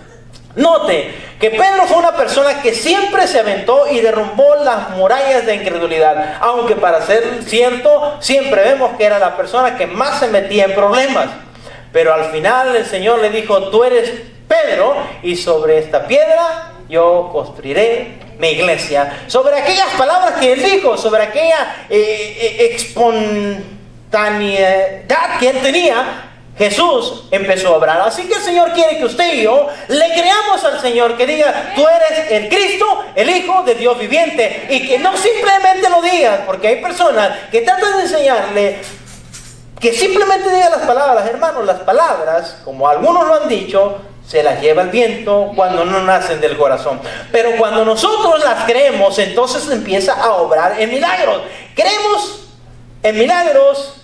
note que Pedro fue una persona que siempre se aventó y derrumbó las murallas de incredulidad, aunque para ser cierto, siempre vemos que era la persona que más se metía en problemas. Pero al final el Señor le dijo, tú eres Pedro, y sobre esta piedra yo construiré mi iglesia. Sobre aquellas palabras que él dijo, sobre aquella espontaneidad que él tenía, Jesús empezó a obrar. Así que el Señor quiere que usted y yo le creamos al Señor, que diga, tú eres el Cristo, el Hijo de Dios viviente, y que no simplemente lo digas, porque hay personas que tratan de enseñarle que simplemente diga las palabras. Hermanos, las palabras, como algunos lo han dicho, se las lleva el viento cuando no nacen del corazón. Pero cuando nosotros las creemos, entonces empieza a obrar en milagros. Creemos en milagros,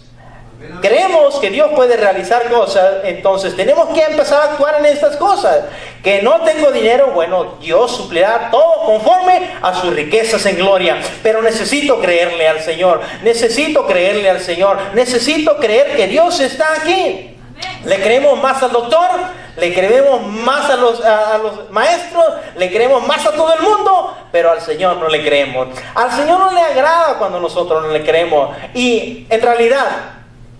creemos que Dios puede realizar cosas, entonces tenemos que empezar a actuar en estas cosas. Que no tengo dinero, bueno, Dios suplirá todo conforme a sus riquezas en gloria. Pero necesito creerle al Señor, necesito creerle al Señor, necesito creer que Dios está aquí. Le creemos más al doctor, le creemos más a los maestros, le creemos más a todo el mundo, pero al Señor no le creemos. Al Señor no le agrada cuando nosotros no le creemos. Y en realidad,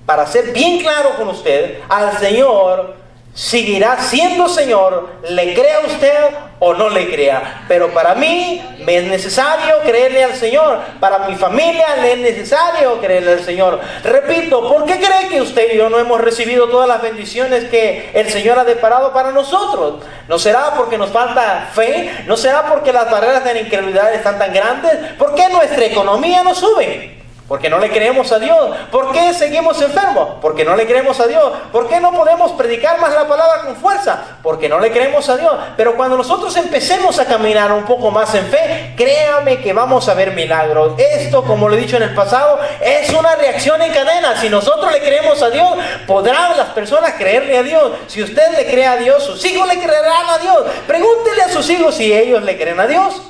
para ser bien claro con usted, al Señor seguirá siendo Señor, le crea usted o no le crea. Pero para mí me es necesario creerle al Señor. Para mi familia le es necesario creerle al Señor. Repito, ¿por qué cree que usted y yo no hemos recibido todas las bendiciones que el Señor ha deparado para nosotros? ¿No será porque nos falta fe? ¿No será porque las barreras de la incredulidad están tan grandes? ¿Por qué nuestra economía no sube? Porque no le creemos a Dios. ¿Por qué seguimos enfermos? Porque no le creemos a Dios. ¿Por qué no podemos predicar más la palabra con fuerza? Porque no le creemos a Dios. Pero cuando nosotros empecemos a caminar un poco más en fe, créame que vamos a ver milagros. Esto, como lo he dicho en el pasado, es una reacción en cadena. Si nosotros le creemos a Dios, podrán las personas creerle a Dios. Si usted le cree a Dios, sus hijos le creerán a Dios. Pregúntele a sus hijos si ellos le creen a Dios.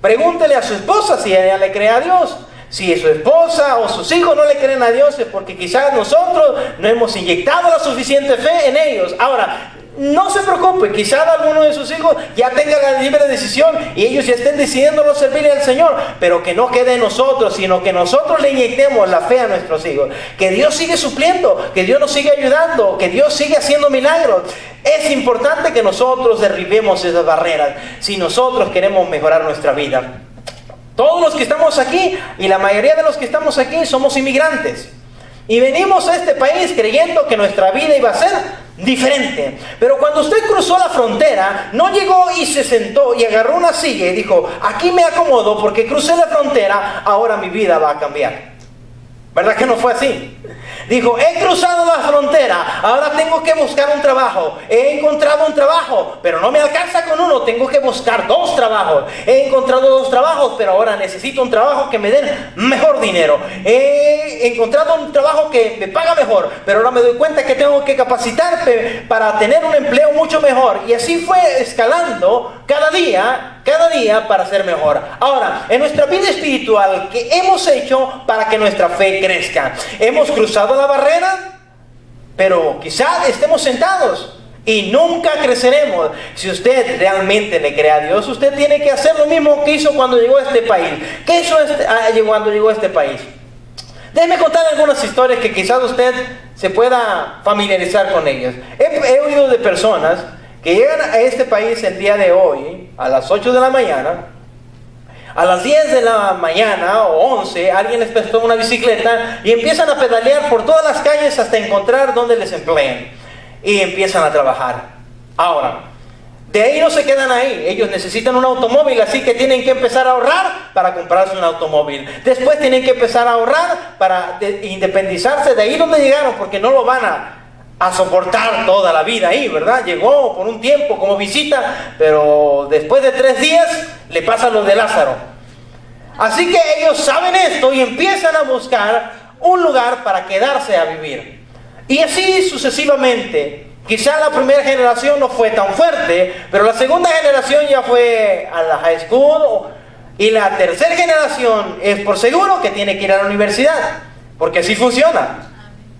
Pregúntele a su esposa si ella le cree a Dios. Si su esposa o sus hijos no le creen a Dios, es porque quizás nosotros no hemos inyectado la suficiente fe en ellos. Ahora, no se preocupe, quizás alguno de sus hijos ya tenga la libre decisión y ellos ya estén decidiendo no servirle al Señor, pero que no quede en nosotros, sino que nosotros le inyectemos la fe a nuestros hijos. Que Dios sigue supliendo, que Dios nos sigue ayudando, que Dios sigue haciendo milagros. Es importante que nosotros derribemos esas barreras si nosotros queremos mejorar nuestra vida. Todos los que estamos aquí, y la mayoría de los que estamos aquí, somos inmigrantes. Y venimos a este país creyendo que nuestra vida iba a ser diferente. Pero cuando usted cruzó la frontera, no llegó y se sentó y agarró una silla y dijo, aquí me acomodo porque crucé la frontera, ahora mi vida va a cambiar. ¿Verdad que no fue así? Dijo, he cruzado la frontera, ahora tengo que buscar un trabajo. He encontrado un trabajo, pero no me alcanza con uno, tengo que buscar 2 trabajos. He encontrado 2 trabajos, pero ahora necesito un trabajo que me den mejor dinero. He encontrado un trabajo que me paga mejor, pero ahora me doy cuenta que tengo que capacitarme para tener un empleo mucho mejor. Y así fue escalando cada día para ser mejor. Ahora, en nuestra vida espiritual, ¿qué hemos hecho para que nuestra fe crezca? Hemos cruzado la barrera, pero quizás estemos sentados y nunca creceremos. Si usted realmente le cree a Dios, usted tiene que hacer lo mismo que hizo cuando llegó a este país. ¿Qué hizo cuando llegó a este país? Déjeme contar algunas historias que quizás usted se pueda familiarizar con ellas. He oído de personas que llegan a este país el día de hoy, a las 8 de la mañana, a las 10 de la mañana o 11, alguien les prestó una bicicleta y empiezan a pedalear por todas las calles hasta encontrar donde les empleen. Y empiezan a trabajar. Ahora, de ahí no se quedan ahí. Ellos necesitan un automóvil, así que tienen que empezar a ahorrar para comprarse un automóvil. Después tienen que empezar a ahorrar para independizarse de ahí donde llegaron, porque no lo van a soportar toda la vida ahí, ¿verdad? Llegó por un tiempo como visita, pero después de 3 días le pasa lo de Lázaro. Así que ellos saben esto y empiezan a buscar un lugar para quedarse a vivir. Y así sucesivamente. Quizá la primera generación no fue tan fuerte, pero la segunda generación ya fue a la high school, y la tercera generación es por seguro que tiene que ir a la universidad, porque así funciona.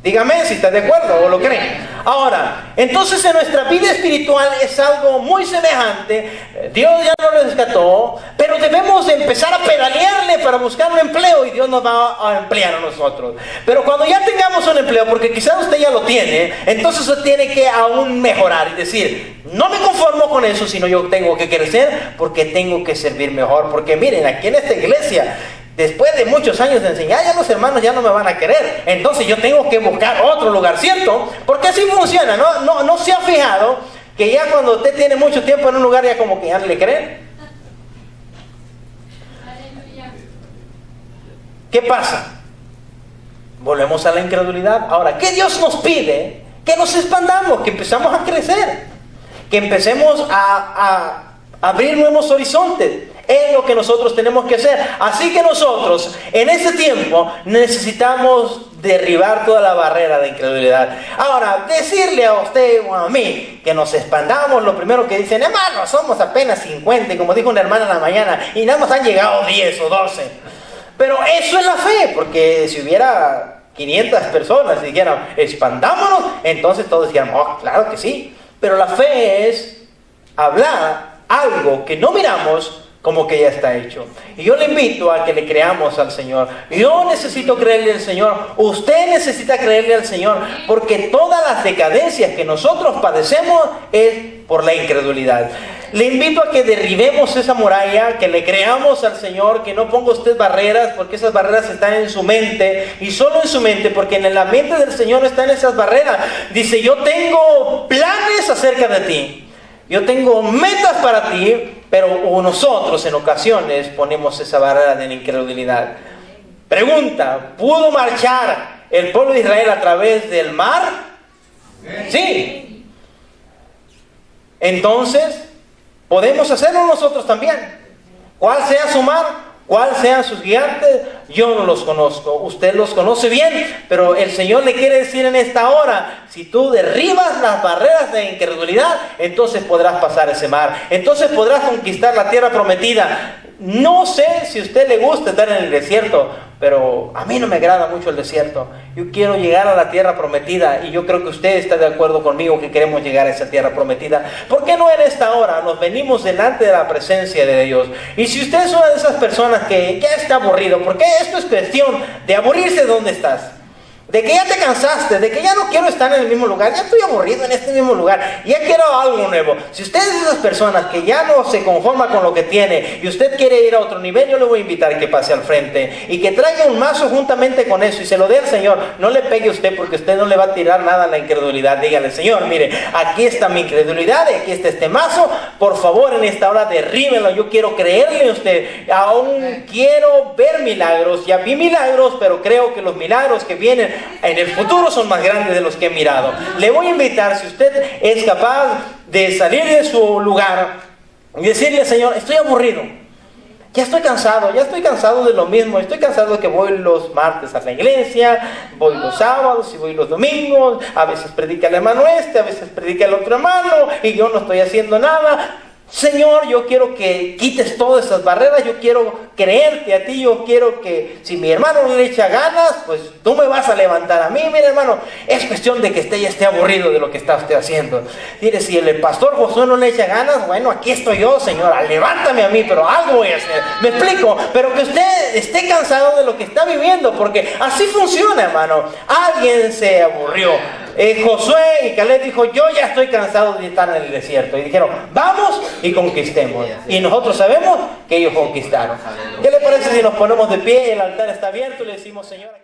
Dígame si está de acuerdo o lo creen. Ahora, entonces en nuestra vida espiritual es algo muy semejante. Dios ya nos rescató, pero debemos de empezar a pedalearle para buscar un empleo y Dios nos va a emplear a nosotros. Pero cuando ya tengamos un empleo, porque quizás usted ya lo tiene, entonces usted tiene que aún mejorar y decir, no me conformo con eso, sino yo tengo que crecer porque tengo que servir mejor. Porque miren, aquí en esta iglesia, después de muchos años de enseñar, ya los hermanos ya no me van a querer. Entonces yo tengo que buscar otro lugar, ¿cierto? Porque así funciona, ¿no se ha fijado que ya cuando usted tiene mucho tiempo en un lugar ya como que ya no le creen? ¿Qué pasa? Volvemos a la incredulidad. Ahora, ¿qué Dios nos pide? Que nos expandamos, que empezamos a crecer, que empecemos a abrir nuevos horizontes. Es lo que nosotros tenemos que hacer. Así que nosotros en este tiempo necesitamos derribar toda la barrera de incredulidad. Ahora, decirle a usted o a mí que nos expandamos, lo primero que dicen, hermano, somos apenas 50, y como dijo una hermana en la mañana, y nada más han llegado 10 o 12. Pero eso es la fe, porque si hubiera 500 personas y dijeran, expandámonos, entonces todos dirían, oh, claro que sí. Pero la fe es hablar algo que no miramos como que ya está hecho. Y yo le invito a que le creamos al Señor. Yo necesito creerle al Señor. Usted necesita creerle al Señor. Porque todas las decadencias que nosotros padecemos es por la incredulidad. Le invito a que derribemos esa muralla, que le creamos al Señor, que no ponga usted barreras, porque esas barreras están en su mente, y solo en su mente, porque en la mente del Señor no están esas barreras. Dice, yo tengo planes acerca de ti. Yo tengo metas para ti, pero nosotros en ocasiones ponemos esa barrera de la incredulidad. Pregunta, ¿pudo marchar el pueblo de Israel a través del mar? Sí. Entonces, podemos hacerlo nosotros también. ¿Cuál sea su mar? ¿Cuáles sean sus gigantes? Yo no los conozco. Usted los conoce bien, pero el Señor le quiere decir en esta hora, si tú derribas las barreras de incredulidad, entonces podrás pasar ese mar. Entonces podrás conquistar la tierra prometida. No sé si a usted le gusta estar en el desierto, pero a mí no me agrada mucho el desierto. Yo quiero llegar a la tierra prometida, y yo creo que usted está de acuerdo conmigo que queremos llegar a esa tierra prometida. ¿Por qué no en esta hora nos venimos delante de la presencia de Dios? Y si usted es una de esas personas que ya está aburrido, porque esto es cuestión de aburrirse de donde estás, de que ya te cansaste, de que ya no quiero estar en el mismo lugar, ya estoy aburrido en este mismo lugar, ya quiero algo nuevo. Si usted es de esas personas que ya no se conforma con lo que tiene y usted quiere ir a otro nivel, yo le voy a invitar que pase al frente y que traiga un mazo juntamente con eso y se lo dé al Señor. No le pegue usted, porque usted no le va a tirar nada a la incredulidad. Dígale: Señor, mire, aquí está mi incredulidad, aquí está este mazo, por favor en esta hora derríbelo. Yo quiero creerle a usted, aún quiero ver milagros. Ya vi milagros, pero creo que los milagros que vienen en el futuro son más grandes de los que he mirado. Le voy a invitar, si usted es capaz de salir de su lugar y decirle: Señor, estoy aburrido, ya estoy cansado de lo mismo, estoy cansado de que voy los martes a la iglesia, voy los sábados y voy los domingos, a veces predica el hermano a veces predica el otro hermano y yo no estoy haciendo nada. Señor, yo quiero que quites todas esas barreras, yo quiero creerte a ti, yo quiero que si mi hermano no le echa ganas, pues tú me vas a levantar a mí. Mire, hermano, es cuestión de que usted ya esté aburrido de lo que está usted haciendo. Mire, si el pastor Josué no le echa ganas, bueno, aquí estoy yo, Señora, levántame a mí, pero algo voy a hacer. Me explico, pero que usted esté cansado de lo que está viviendo, porque así funciona, hermano. Alguien se aburrió. Josué y Caleb dijo: yo ya estoy cansado de estar en el desierto. Y dijeron: vamos y conquistemos. Y nosotros sabemos que ellos conquistaron. ¿Qué le parece si nos ponemos de pie? El altar está abierto y le decimos: Señor...